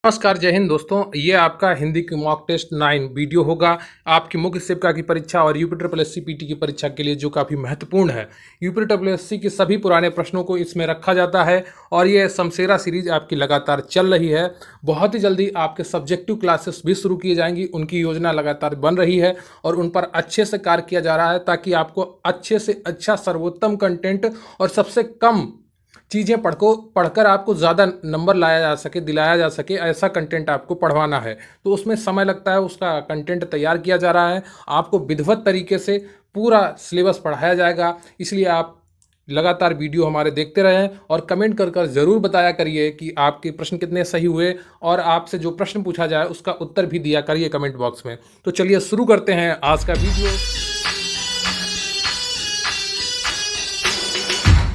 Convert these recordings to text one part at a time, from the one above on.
नमस्कार, जय हिंद दोस्तों। ये आपका हिंदी की मॉक टेस्ट 9 वीडियो होगा आपकी मुख्य सेविका की परीक्षा और UP triple S C PT की परीक्षा के लिए, जो काफ़ी महत्वपूर्ण है। यूपी ट्रिपल एस सी के सभी पुराने प्रश्नों को इसमें रखा जाता है और ये शमशेरा सीरीज आपकी लगातार चल रही है। बहुत ही जल्दी आपके सब्जेक्टिव क्लासेस भी शुरू की जाएंगी, उनकी योजना लगातार बन रही है और उन पर अच्छे से कार्य किया जा रहा है ताकि आपको अच्छे से अच्छा सर्वोत्तम कंटेंट और सबसे कम चीज़ें पढ़कर आपको ज़्यादा नंबर लाया जा सके, दिलाया जा सके, ऐसा कंटेंट आपको पढ़वाना है। तो उसमें समय लगता है, उसका कंटेंट तैयार किया जा रहा है, आपको विधिवत तरीके से पूरा सिलेबस पढ़ाया जाएगा। इसलिए आप लगातार वीडियो हमारे देखते रहें और कमेंट कर ज़रूर बताया करिए कि आपके प्रश्न कितने सही हुए और आपसे जो प्रश्न पूछा जाए उसका उत्तर भी दिया करिए कमेंट बॉक्स में। तो चलिए शुरू करते हैं आज का वीडियो।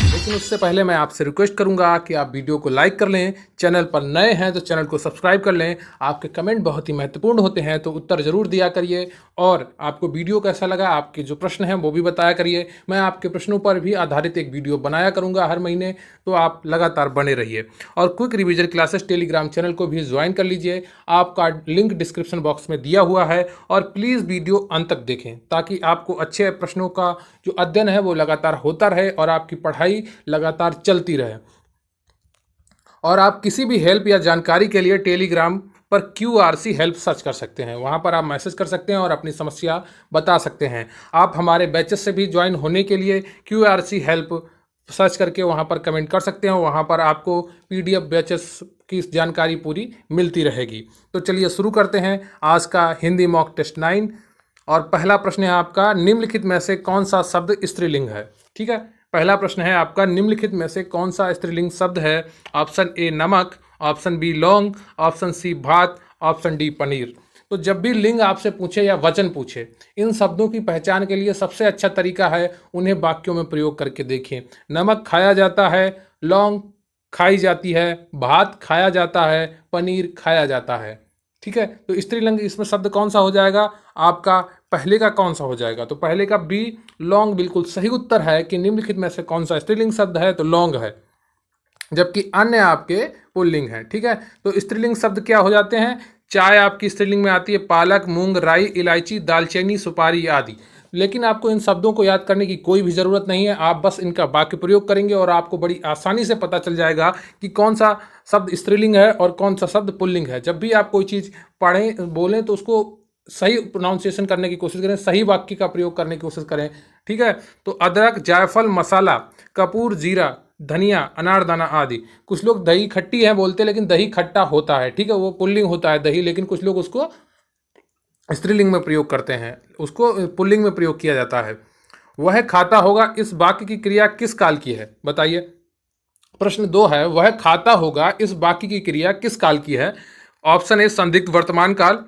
लेकिन उससे पहले मैं आपसे रिक्वेस्ट करूंगा कि आप वीडियो को लाइक कर लें, चैनल पर नए हैं तो चैनल को सब्सक्राइब कर लें। आपके कमेंट बहुत ही महत्वपूर्ण होते हैं, तो उत्तर ज़रूर दिया करिए और आपको वीडियो कैसा लगा, आपके जो प्रश्न हैं वो भी बताया करिए। मैं आपके प्रश्नों पर भी आधारित एक वीडियो बनाया करूँगा हर महीने, तो आप लगातार बने रहिए। और quick revision classes Telegram channel को भी ज्वाइन कर लीजिए, आपका लिंक डिस्क्रिप्शन बॉक्स में दिया हुआ है। और प्लीज़ वीडियो अंत तक देखें ताकि आपको अच्छे प्रश्नों का जो अध्ययन है वो लगातार होता रहे और आपकी पढ़ाई लगातार चलती रहे। और आप किसी भी हेल्प या जानकारी के लिए टेलीग्राम पर QRC हेल्प सर्च कर सकते हैं, वहाँ पर आप मैसेज कर सकते हैं और अपनी समस्या बता सकते हैं। आप हमारे बैचेस से भी ज्वाइन होने के लिए QRC हेल्प सर्च करके वहाँ पर कमेंट कर सकते हैं, वहाँ पर आपको PDF बैचेस की जानकारी पूरी मिलती रहेगी। तो चलिए शुरू करते हैं आज का हिंदी मॉक टेस्ट 9। और पहला प्रश्न है आपका, निम्नलिखित में से कौन सा शब्द स्त्रीलिंग है। ठीक है, पहला प्रश्न है आपका, निम्नलिखित में से कौन सा स्त्रीलिंग शब्द है। ऑप्शन ए नमक, ऑप्शन बी लौंग, ऑप्शन सी भात, ऑप्शन डी पनीर। तो जब भी लिंग आपसे पूछे या वचन पूछे, इन शब्दों की पहचान के लिए सबसे अच्छा तरीका है उन्हें वाक्यों में प्रयोग करके देखें। नमक खाया जाता है, लौंग खाई जाती है, भात खाया जाता है, पनीर खाया जाता है। ठीक है, तो स्त्रीलिंग इसमें शब्द कौन सा हो जाएगा आपका, पहले का कौन सा हो जाएगा। तो पहले का बी लौंग बिल्कुल सही उत्तर है कि निम्नलिखित में से कौन सा स्त्रीलिंग शब्द है, तो लौंग है, जबकि अन्य आपके पुल्लिंग है। ठीक है, तो स्त्रीलिंग शब्द क्या हो जाते हैं। चाय आपकी स्त्रीलिंग में आती है, पालक, मूंग, राई, इलायची, दालचीनी, सुपारी आदि। लेकिन आपको इन शब्दों को याद करने की कोई भी ज़रूरत नहीं है, आप बस इनका वाक्य प्रयोग करेंगे और आपको बड़ी आसानी से पता चल जाएगा कि कौन सा शब्द स्त्रीलिंग है और कौन सा शब्द पुल्लिंग है। जब भी आप कोई चीज़ पढ़ें बोलें तो उसको सही प्रोनाउंसिएशन करने की कोशिश करें, सही वाक्य का प्रयोग करने की कोशिश करें। ठीक है, तो अदरक, जायफल, मसाला, कपूर, जीरा, धनिया, अनारदाना आदि। कुछ लोग दही खट्टी है बोलते हैं, लेकिन दही खट्टा होता है। ठीक है, वो पुल्लिंग होता है दही, लेकिन कुछ लोग उसको स्त्रीलिंग में प्रयोग करते हैं, उसको पुल्लिंग में प्रयोग किया जाता है। वह खाता होगा, इस वाक्य की क्रिया किस काल की है, बताइए। प्रश्न 2 है, वह खाता होगा इस वाक्य की क्रिया किस काल की है। ऑप्शन ए संदिग्ध वर्तमान काल,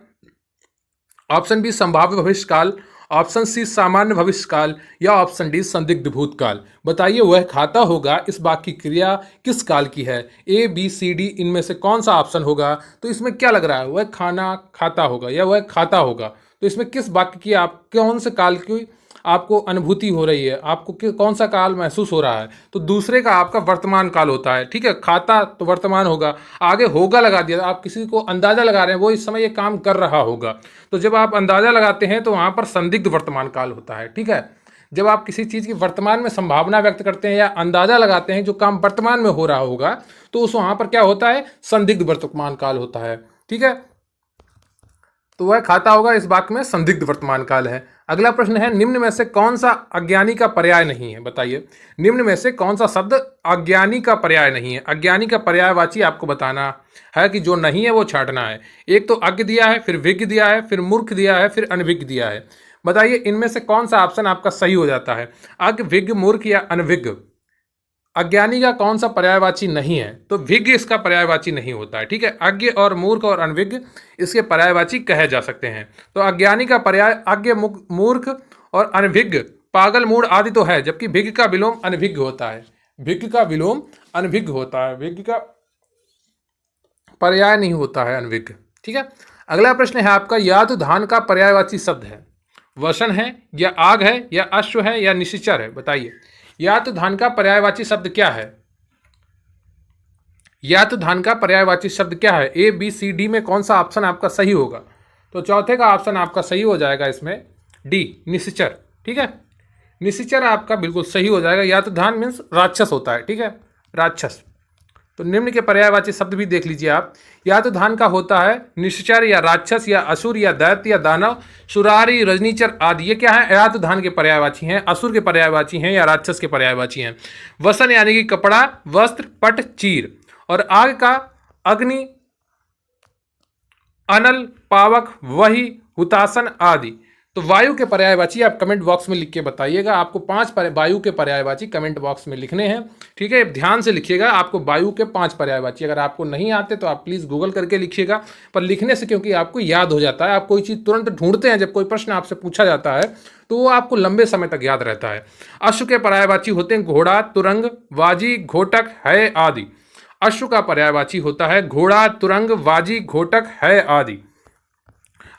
ऑप्शन बी संभाव्य भविष्य काल, ऑप्शन सी सामान्य भविष्य काल, या ऑप्शन डी संदिग्ध भूतकाल। बताइए वह खाता होगा इस वाक्य की क्रिया किस काल की है। ए बी सी डी इनमें से कौन सा ऑप्शन होगा। तो इसमें क्या लग रहा है, वह खाना खाता होगा या वह खाता होगा। तो इसमें किस वाक्य की आप कौन से काल की आपको अनुभूति हो रही है, आपको कौन सा काल महसूस हो रहा है। तो दूसरे का आपका वर्तमान काल होता है। ठीक है, खाता तो वर्तमान होगा, आगे होगा लगा दिया, आप किसी को अंदाजा लगा रहे हैं वो इस समय ये काम कर रहा होगा। तो जब आप अंदाजा लगाते हैं तो वहाँ पर संदिग्ध वर्तमान काल होता है। ठीक है, जब आप किसी चीज़ की वर्तमान में संभावना व्यक्त करते हैं या अंदाजा लगाते हैं जो काम वर्तमान में हो रहा होगा, तो उस वहाँ पर क्या होता है, संदिग्ध वर्तमान काल होता है। ठीक है, तो वह खाता होगा इस वाक्य में संदिग्ध वर्तमान काल है। अगला प्रश्न है, निम्न में से कौन सा अज्ञानी का पर्याय नहीं है। बताइए निम्न में से कौन सा शब्द अज्ञानी का पर्याय नहीं है। अज्ञानी का पर्यायवाची आपको बताना है कि जो नहीं है वो छांटना है। एक तो अज्ञ दिया है, फिर विज्ञ दिया है, फिर मूर्ख दिया है, फिर अनविज्ञ दिया है। बताइए इनमें से कौन सा ऑप्शन आपका सही हो जाता है। अज्ञ, विज्ञ, मूर्ख या अनविज्ञ। अज्ञानी का कौन सा पर्यायवाची नहीं है, तो विज्ञ इसका पर्यायवाची नहीं होता है। ठीक है, अज्ञ और मूर्ख और अनविज्ञ इसके पर्यायवाची कहे जा सकते हैं। तो अज्ञानी का पर्याय अज्ञ, मूर्ख और अनभिज्ञ, पागल, मूढ़ आदि तो है, जबकि विज्ञ का विलोम अनभिज्ञ होता है। विज्ञ का विलोम अनभिज्ञ होता है, विज्ञ का पर्याय नहीं होता है अनभिज्ञ। ठीक है, अगला प्रश्न है आपका, यादु धान का पर्यायवाची शब्द है। वसन है या आग है या अश्व है या निशिचर है। बताइए यादु धान का पर्यायवाची शब्द क्या है। यातधान का पर्यायवाची शब्द क्या है? ए बी सी डी में कौन सा ऑप्शन आपका सही होगा? तो चौथे का ऑप्शन आपका सही हो जाएगा इसमें डी, निश्चर। ठीक है, निश्चर आपका बिल्कुल सही हो जाएगा। यातधान मीन्स राक्षस होता है। ठीक है, राक्षस। तो निम्न के पर्यायवाची शब्द भी देख लीजिए आप। यातधान का होता है निश्चर या राक्षस या असुर या दैत्य या दानव, सुरारी, रजनीचर आदि। ये क्या है? यातधान के पर्यायवाची हैं, असुर के पर्यायवाची हैं या राक्षस के पर्यायवाची हैं। वसन यानी कि कपड़ा, वस्त्र, पट, चीर। और आग का अग्नि, अनल, पावक, वही, हुतासन आदि। तो वायु के पर्यायवाची आप कमेंट बॉक्स में लिख के बताइएगा। आपको 5 वायु के पर्यायवाची कमेंट बॉक्स में लिखने हैं। ठीक है, ध्यान से लिखिएगा। आपको वायु के 5 पर्यायवाची, अगर आपको नहीं आते तो आप प्लीज़ गूगल करके लिखिएगा। पर लिखने से क्योंकि आपको याद हो जाता है, आप कोई चीज़ तुरंत ढूंढते हैं, जब कोई प्रश्न आपसे पूछा जाता है तो वो आपको लंबे समय तक याद रहता है। अश्व के पर्यायवाची होते हैं घोड़ा, तुरंग, वाजी, घोटक, है आदि। अश्व का पर्यायवाची होता है घोड़ा, तुरंग, वाजी, घोटक, है आदि।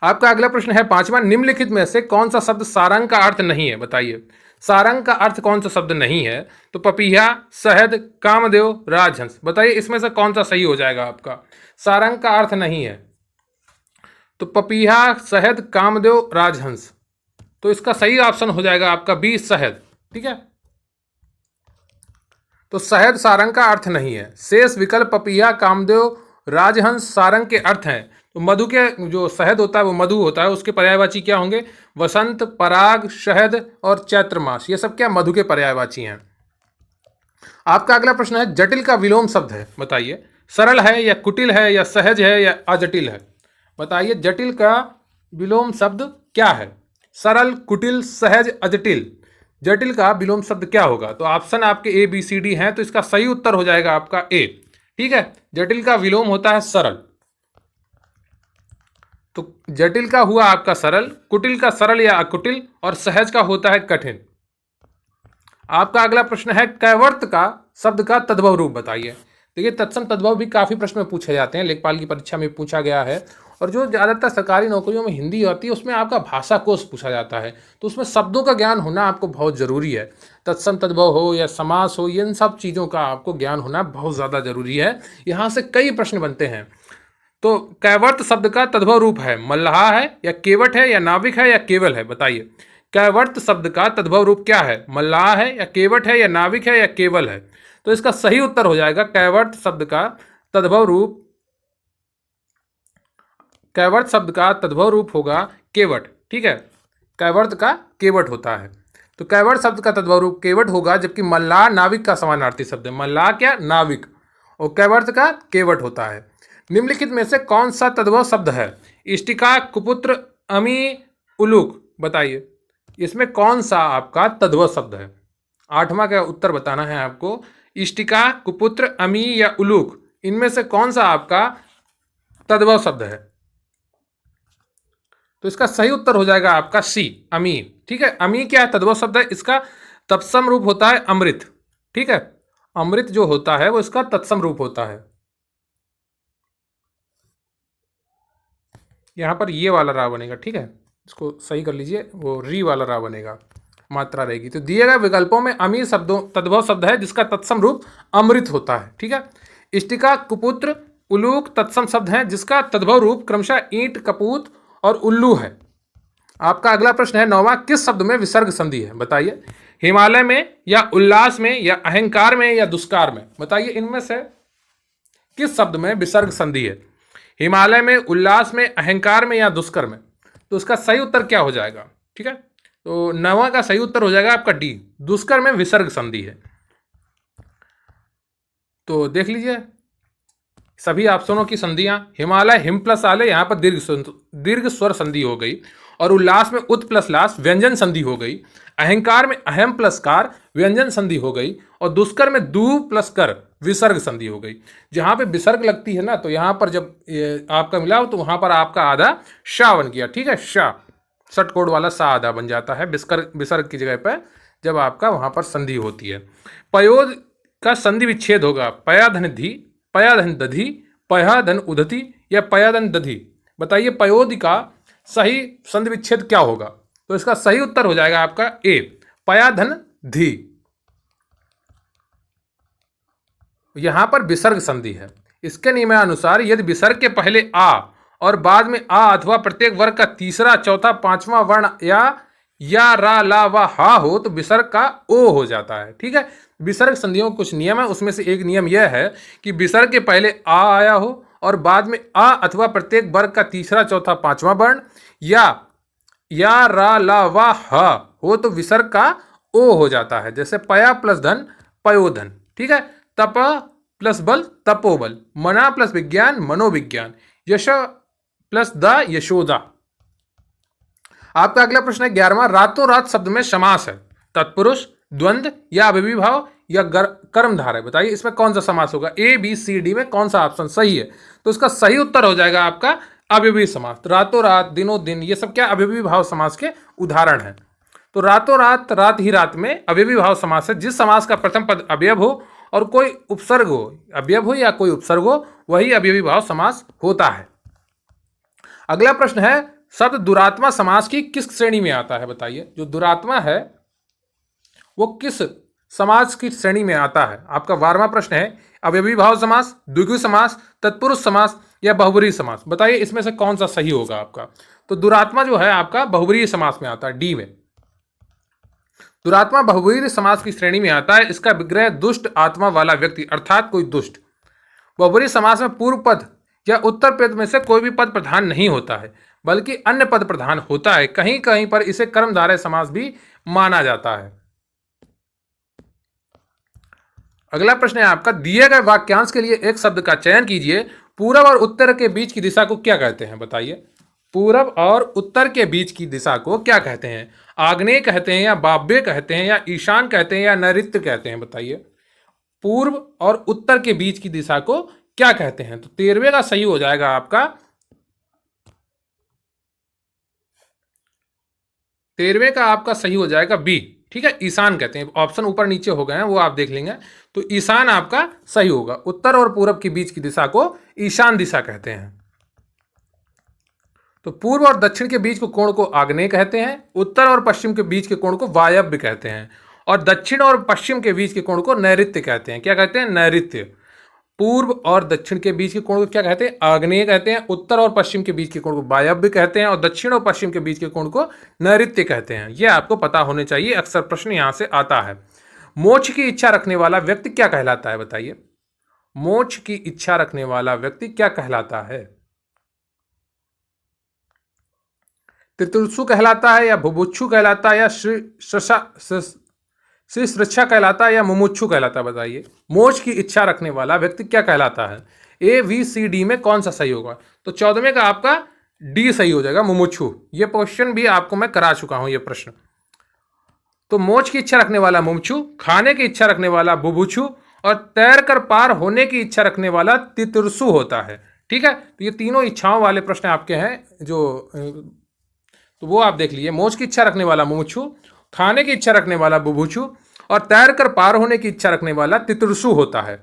आपका अगला प्रश्न है 5वां, निम्नलिखित में से कौन सा शब्द सारंग का अर्थ नहीं है? बताइए, सारंग का अर्थ कौन सा शब्द नहीं है? तो पपीहा, शहद, कामदेव, राजहंस। बताइए इसमें से कौन सा सही हो जाएगा आपका? सारंग का अर्थ नहीं है तो पपीहा, शहद, कामदेव, राजहंस। तो इसका सही ऑप्शन हो जाएगा आपका बी, शहद। ठीक है, तो शहद सारंग का अर्थ नहीं है। शेष विकल्प पपीहा, कामदेव, राजहंस सारंग के अर्थ हैं। तो मधु के जो शहद होता है वो मधु होता है, उसके पर्यायवाची क्या होंगे? वसंत, पराग, शहद और चैत्र मास। ये सब क्या मधु के पर्यायवाची हैं। आपका अगला प्रश्न है जटिल का विलोम शब्द है। बताइए, सरल है या कुटिल है या सहज है या अजटिल है? बताइए जटिल का विलोम शब्द क्या है? सरल, कुटिल, सहज, अजटिल। जटिल का विलोम शब्द क्या होगा? तो ऑप्शन आपके ए बी सी डी हैं, तो इसका सही उत्तर हो जाएगा आपका ए। ठीक है, जटिल का विलोम होता है सरल। तो जटिल का हुआ आपका सरल, कुटिल का सरल या अकुटिल, और सहज का होता है कठिन। आपका अगला प्रश्न है कैवर्त का शब्द का तद्भव रूप बताइए। देखिए, तत्सम तद्भव भी काफी प्रश्न में पूछे जाते हैं, लेखपाल की परीक्षा में पूछा गया है। और जो ज़्यादातर सरकारी नौकरियों में हिंदी आती है उसमें आपका भाषा कोश पूछा जाता है, तो उसमें शब्दों का ज्ञान होना आपको बहुत ज़रूरी है। तत्सम तद्भव हो या समास हो, इन सब चीज़ों का आपको ज्ञान होना बहुत ज़्यादा जरूरी है। यहाँ से कई प्रश्न बनते हैं। तो कैवर्त शब्द का तद्भव रूप है मल्लाह है या केवट है या नाविक है या केवल है? बताइए, कैवर्त शब्द का तद्भव रूप क्या है? मल्लाह है या केवट है या नाविक है या केवल है? तो इसका सही उत्तर हो जाएगा कैवर्त शब्द का तद्भव रूप, कैवर्त शब्द का तद्भव रूप होगा केवट। ठीक है, कैवर्त का केवट होता है। तो कैवर्त शब्द का तद्भव रूप केवट होगा, जबकि मल्लाह नाविक का समानार्थी शब्द है। मल्लाह क्या? नाविक। और कैवर्त का केवट होता है। निम्नलिखित में से कौन सा तद्भव शब्द है? इष्टिका, कुपुत्र, अमी, उलूक। बताइए इसमें कौन सा आपका तद्भव शब्द है? 8वां का उत्तर बताना है आपको। इष्टिका, कुपुत्र, अमी या उलूक, इनमें से कौन सा आपका तद्भव शब्द है? तो इसका सही उत्तर हो जाएगा आपका सी, अमी। ठीक है, अमी क्या है? तद्भव शब्द है। इसका तत्सम रूप होता है अमृत। ठीक है, अमृत जो होता है वो इसका तत्सम रूप होता है। यहां पर ये वाला रा बनेगा। ठीक है, इसको सही कर लीजिए, वो री वाला रा बनेगा, मात्रा रहेगी। तो दिए गए विकल्पों में अमी शब्दों तद्भव शब्द है जिसका तत्सम रूप अमृत होता है। ठीक है, इष्टिका, कुपुत्र, उलूक तत्सम शब्द हैं जिसका तद्भव रूप क्रमशः ईंट, कपूत और उल्लू है। आपका अगला प्रश्न है 9वां, किस शब्द में विसर्ग संधि है? बताइए, हिमालय में या उल्लास में या अहंकार में या दुष्कार में? बताइए इनमें से किस शब्द में विसर्ग संधि है? हिमालय में, उल्लास में, अहंकार में या दुष्कर में? तो उसका सही उत्तर क्या हो जाएगा? ठीक है, तो 9वां का सही उत्तर हो जाएगा आपका डी, दुष्कर में विसर्ग संधि है। तो देख लीजिए सभी ऑप्शनों की संधियां। हिमालय हिम प्लस आले, यहाँ पर दीर्घ स्वर संधि हो गई। और उल्लास में उत प्लस लास व्यंजन संधि हो गई। अहंकार में अहम प्लस कार व्यंजन संधि हो गई। और दुष्कर में दू प्लस कर विसर्ग संधि हो गई। जहां पे विसर्ग लगती है ना, तो यहां पर जब आपका मिला तो वहां पर आपका आधा शाह बन गया। ठीक है, शाह षटकोण वाला सा आधा बन जाता है विसर्ग की जगह पर जब आपका वहां पर संधि होती है। पयोद का संधि विच्छेद होगा पयाधन धी, पयाधन दधी, पयाधन उदती या पयाधन दधी। बताइए पयोद का सही संधि विच्छेद क्या होगा? तो इसका सही उत्तर हो जाएगा आपका ए, पयाधन धी। यहां पर विसर्ग संधि है। इसके नियमानुसार यदि विसर्ग के पहले आ और बाद में आ अथवा प्रत्येक वर्ग का तीसरा, चौथा, पांचवा वर्ण या रा, ला, वा, हा हो तो विसर्ग का ओ हो जाता है। ठीक है, विसर्ग संधियों के कुछ नियम है, उसमें से एक नियम यह है कि विसर्ग के पहले आ आया हो और बाद में आ अथवा प्रत्येक वर्ग का तीसरा, चौथा, पांचवा वर्ण या रा, ला, वा, हा हो तो विसर्ग का ओ हो जाता है। जैसे पया प्लस धन, पयोधन। ठीक है, तप प्लस बल, तपोबल। मना प्लस विज्ञान, मनोविज्ञान। यश प्लस दा, यशोदा। आपका अगला प्रश्न है 11वां, रातों रात शब्द में समास है, तत्पुरुष, द्वंद्व या अव्ययीभाव या कर्मधारय। बताइए इसमें कौन सा समास होगा, ए बी सी डी में कौन सा ऑप्शन सही है। तो इसका सही उत्तर हो जाएगा आपका अव्ययी समास। रातों रात, दिनों दिन, ये सब क्या अव्ययी भाव समास के उदाहरण है। तो रातों रात, रात ही रात में अव्ययी भाव समास है। जिस समास का प्रथम पद अवयव हो और कोई उपसर्ग हो, अवयव हो या कोई उपसर्ग हो, वही अव्ययी भाव समास होता है। अगला प्रश्न है, शब्द दुरात्मा समास की किस श्रेणी में आता है। बताइए जो दुरात्मा है वो किस समास की श्रेणी में आता है। आपका 12वां प्रश्न है, अव्ययी भाव समास, द्विगु समास, तत्पुरुष समास या बहुब्रीहि समास। बताइए इसमें से कौन सा सही होगा आपका। तो दुरात्मा जो है आपका बहुब्रीहि समास में आता है, डी में। दुरात्मा बहुब्रीहि समास की श्रेणी में आता है। इसका विग्रह दुष्ट आत्मा वाला व्यक्ति अर्थात कोई दुष्ट। बहुब्रीहि समास में पूर्व पद या उत्तर पद में से कोई भी पद प्रधान नहीं होता है, बल्कि अन्य पद प्रधान होता है। कहीं कहीं पर इसे कर्मधारय समास भी माना जाता है। अगला प्रश्न है आपका, दिए गए वाक्यांश के लिए एक शब्द का चयन कीजिए। पूरब और उत्तर के बीच की दिशा को क्या कहते हैं। बताइए पूरब और उत्तर के बीच की दिशा को क्या कहते हैं। आग्नेय कहते हैं या वायव्य कहते हैं या ईशान कहते हैं या नैऋत्य कहते हैं। बताइए पूर्व और उत्तर के बीच की दिशा को क्या कहते हैं। तो 13वें का सही हो जाएगा आपका, 13वें का आपका सही हो जाएगा बी। ठीक है, ईशान कहते हैं। ऑप्शन ऊपर नीचे हो गए हैं, वो आप देख लेंगे। तो ईशान आपका सही होगा। उत्तर और पूरब के बीच की दिशा को ईशान दिशा कहते हैं। तो पूर्व और दक्षिण के बीच के कोण को आग्नेय कहते हैं। उत्तर और पश्चिम के बीच के कोण को वायव्य कहते हैं। और दक्षिण और पश्चिम के बीच के कोण को नैऋत्य कहते हैं। क्या कहते हैं, नैऋत्य। पूर्व और दक्षिण के बीच के कोण को क्या कहते हैं, आग्नेय कहते हैं। उत्तर और पश्चिम के बीच के कोण को वायव्य कहते हैं और दक्षिण और पश्चिम के बीच के कोण को नैऋत्य कहते हैं। यह आपको पता होने चाहिए, अक्सर प्रश्न यहां से आता है। मोक्ष की इच्छा रखने वाला व्यक्ति क्या कहलाता है। बताइए मोक्ष की इच्छा रखने वाला व्यक्ति क्या कहलाता है। तितुर्षु कहलाता है या बुभुक्षु कहलाता है या श्री सृच्छा कहलाता है या मुमुक्षु कहलाता है। बताइए मोक्ष की इच्छा रखने वाला व्यक्ति क्या कहलाता है। ए बी सी डी में कौन सा सही होगा। तो 14वें का आपका डी सही हो जाएगा, मुमुक्षु। ये क्वेश्चन भी आपको मैं करा चुका हूं, ये प्रश्न। तो मोक्ष की इच्छा रखने वाला मुमुक्षु, खाने की इच्छा रखने वाला बुभुक्षु और तैर कर पार होने की इच्छा रखने वाला तितुर्षु होता है। ठीक है, तो ये तीनों इच्छाओं वाले प्रश्न आपके हैं जो, तो वो आप देख लीजिए। मोक्ष की इच्छा रखने वाला मुमुक्षु, खाने की इच्छा रखने वाला बुभुक्षु और तैर कर पार होने की इच्छा रखने वाला तितुर्षु होता है।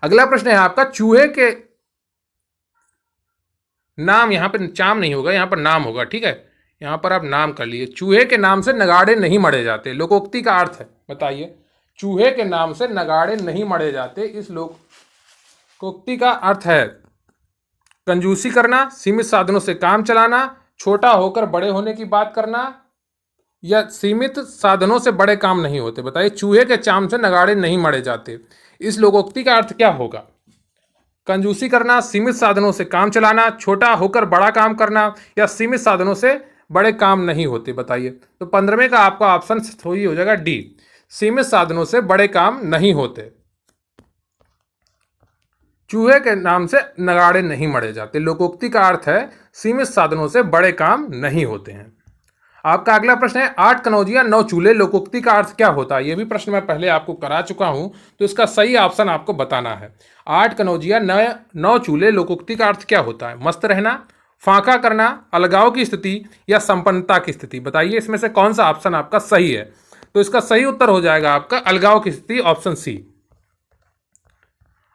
अगला प्रश्न है आपका, चूहे के नाम, यहां पर चाम नहीं होगा, यहां पर नाम होगा। ठीक है, यहां पर आप नाम कर लिए। चूहे के नाम से नगाड़े नहीं मढ़े जाते, लोकोक्ति का अर्थ है। बताइए चूहे के नाम से नगाड़े नहीं मढ़े जाते, इस लोकोक्ति का अर्थ है कंजूसी करना, सीमित साधनों से काम चलाना, छोटा होकर बड़े होने की बात करना या सीमित साधनों से बड़े काम नहीं होते। बताइए चूहे के चाम से नगाड़े नहीं मढ़े जाते, इस लोकोक्ति का अर्थ क्या होगा। कंजूसी करना, सीमित साधनों से काम चलाना, छोटा होकर बड़ा काम करना या सीमित साधनों से बड़े काम नहीं होते। बताइए तो 15वें का आपका ऑप्शन सही हो जाएगा डी, सीमित साधनों से बड़े काम नहीं होते। चूहे के नाम से नगाड़े नहीं मढ़े जाते, लोकोक्ति का अर्थ है सीमित साधनों से बड़े काम नहीं होते हैं। आपका अगला प्रश्न है, 8 कनौजियां 9 चूल्हे, लोकोक्ति का अर्थ क्या होता है। यह भी प्रश्न मैं पहले आपको करा चुका हूं, तो इसका सही ऑप्शन आपको बताना है। 8 कनौजियां 9 चूल्हे, लोकोक्ति का अर्थ क्या होता है। मस्त रहना, फांका करना, अलगाव की स्थिति या संपन्नता की स्थिति। बताइए इसमें से कौन सा ऑप्शन आपका सही है। तो इसका सही उत्तर हो जाएगा आपका अलगाव की स्थिति, ऑप्शन सी।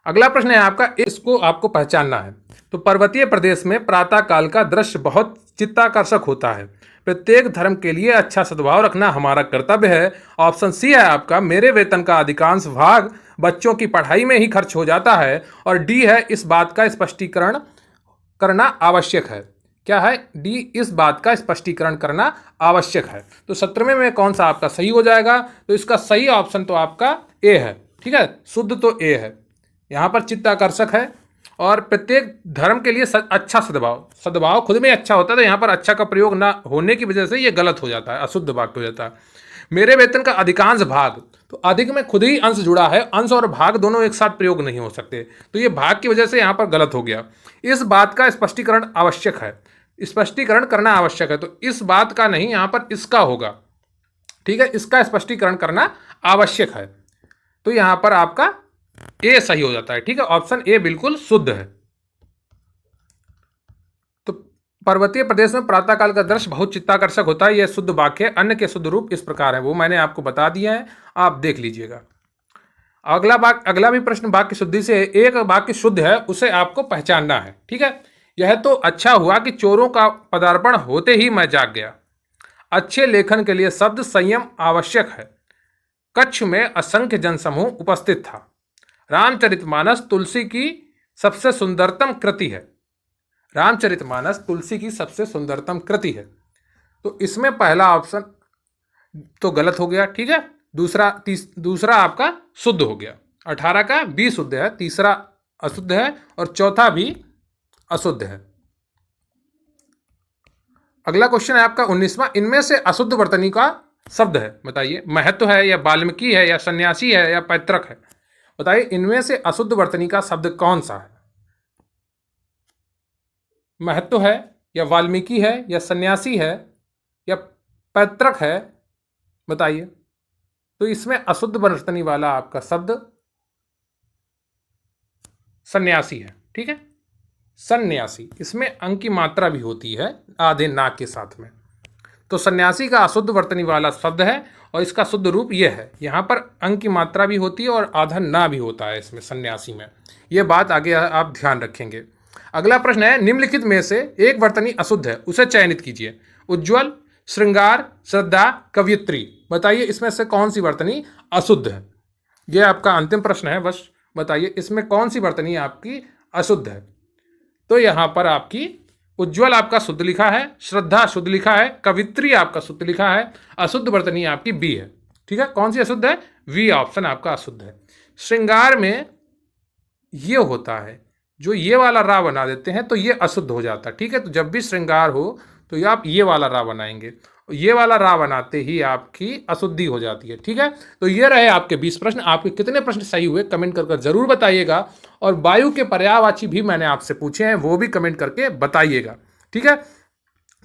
अगला प्रश्न है आपका, इसको आपको पहचानना है। तो पर्वतीय प्रदेश में प्रातः काल का दृश्य बहुत चित्ताकर्षक होता है। प्रत्येक धर्म के लिए अच्छा सद्भाव रखना हमारा कर्तव्य है। ऑप्शन सी है आपका, मेरे वेतन का अधिकांश भाग बच्चों की पढ़ाई में ही खर्च हो जाता है। और डी है इस बात का स्पष्टीकरण करना आवश्यक है। क्या है? डी, इस बात का स्पष्टीकरण करना आवश्यक है। तो 17वें में कौन सा आपका सही हो जाएगा? तो इसका सही ऑप्शन तो आपका ए है। ठीक है, शुद्ध तो ए है। यहाँ पर चित्ताकर्षक है और प्रत्येक धर्म के लिए अच्छा सद्भाव, सद्भाव खुद में अच्छा होता है, तो यहाँ पर अच्छा का प्रयोग ना होने की वजह से ये गलत हो जाता है, अशुद्ध वाक्य हो जाता है। मेरे वेतन का अधिकांश भाग, तो अधिक में खुद ही अंश जुड़ा है, अंश और भाग दोनों एक साथ प्रयोग नहीं हो सकते, तो ये भाग की वजह से यहाँ पर गलत हो गया। इस बात का स्पष्टीकरण आवश्यक है, स्पष्टीकरण करना आवश्यक है, तो इस बात का नहीं, यहाँ पर इसका होगा। ठीक है, इसका स्पष्टीकरण करना आवश्यक है, तो यहाँ पर आपका ए सही हो जाता है। ठीक है, ऑप्शन ए बिल्कुल शुद्ध है। तो पर्वतीय प्रदेश में प्रातःकाल का दृश्य बहुत चित्ताकर्षक होता है, यह शुद्ध वाक्य है। अन्य के शुद्ध रूप इस प्रकार है, वो मैंने आपको बता दिया है, आप देख लीजिएगा। अगला भी प्रश्न वाक्य शुद्धि से। एक वाक्य शुद्ध है, उसे आपको पहचानना है। ठीक है, यह तो अच्छा हुआ कि चोरों का पदार्पण होते ही मैं जाग गया। अच्छे लेखन के लिए शब्द संयम आवश्यक है। कच्छ में असंख्य जनसमूह उपस्थित था। रामचरितमानस तुलसी की सबसे सुंदरतम कृति है। रामचरितमानस तुलसी की सबसे सुंदरतम कृति है, तो इसमें पहला ऑप्शन तो गलत हो गया। ठीक है, दूसरा आपका शुद्ध हो गया। 18 का बी शुद्ध है, तीसरा अशुद्ध है और चौथा भी अशुद्ध है। अगला क्वेश्चन है आपका 19वां। इनमें से अशुद्ध वर्तनी का शब्द है, बताइए। महत्व है या वाल्मीकि है या सन्यासी है या पैतृक है? बताइए, इनमें से अशुद्ध वर्तनी का शब्द कौन सा है? महत्व है या वाल्मीकि है या सन्यासी है या पैतृक है? बताइए। तो इसमें अशुद्ध वर्तनी वाला आपका शब्द सन्यासी है। ठीक है, सन्यासी, इसमें अंक की मात्रा भी होती है आधे ना के साथ में, तो सन्यासी का अशुद्ध वर्तनी वाला शब्द है और इसका शुद्ध रूप यह है। यहाँ पर अंक की मात्रा भी होती है और आधा ना भी होता है इसमें सन्यासी में, यह बात आगे आप ध्यान रखेंगे। अगला प्रश्न है, निम्नलिखित में से एक वर्तनी अशुद्ध है, उसे चयनित कीजिए। उज्ज्वल, श्रृंगार, श्रद्धा, कवयित्री। बताइए इसमें से कौन सी वर्तनी अशुद्ध है? यह आपका अंतिम प्रश्न है, बस बताइए इसमें कौन सी वर्तनी आपकी अशुद्ध है? तो यहाँ पर आपकी उज्ज्वल आपका शुद्ध लिखा है, श्रद्धा शुद्ध लिखा है, कवित्री आपका शुद्ध लिखा है, अशुद्ध वर्तनी आपकी बी है। ठीक है, कौन सी अशुद्ध है? वी ऑप्शन आपका अशुद्ध है। श्रृंगार में ये होता है, जो ये वाला रा बना देते हैं तो ये अशुद्ध हो जाता है। ठीक है, तो जब भी श्रृंगार हो तो ये आप ये वाला रा बनाएंगे, ये वाला रा बनाते ही आपकी अशुद्धि हो जाती है। ठीक है, तो ये रहे आपके 20 प्रश्न। आपके कितने प्रश्न सही हुए कमेंट कर जरूर बताइएगा, और वायु के पर्यायवाची भी मैंने आपसे पूछे हैं, वो भी कमेंट करके बताइएगा। ठीक है,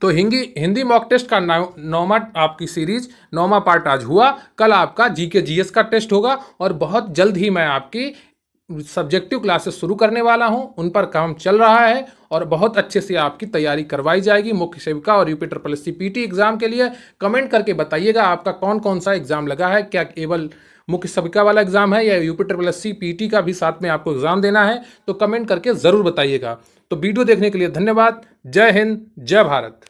तो हिंदी मॉक टेस्ट का 9वां आपकी सीरीज 9वां पार्ट आज हुआ। कल आपका जीके जीएस का टेस्ट होगा और बहुत जल्द ही मैं आपकी सब्जेक्टिव क्लासेस शुरू करने वाला हूं, उन पर काम चल रहा है और बहुत अच्छे से आपकी तैयारी करवाई जाएगी मुख्य सेविका और यूपी SSC पीटी एग्जाम के लिए। कमेंट करके बताइएगा आपका कौन कौन सा एग्जाम लगा है, क्या केवल मुख्य सेविका वाला एग्जाम है या यूपी SSC पीटी का भी साथ में आपको एग्जाम देना है, तो कमेंट करके ज़रूर बताइएगा। तो वीडियो देखने के लिए धन्यवाद। जय हिंद, जय भारत।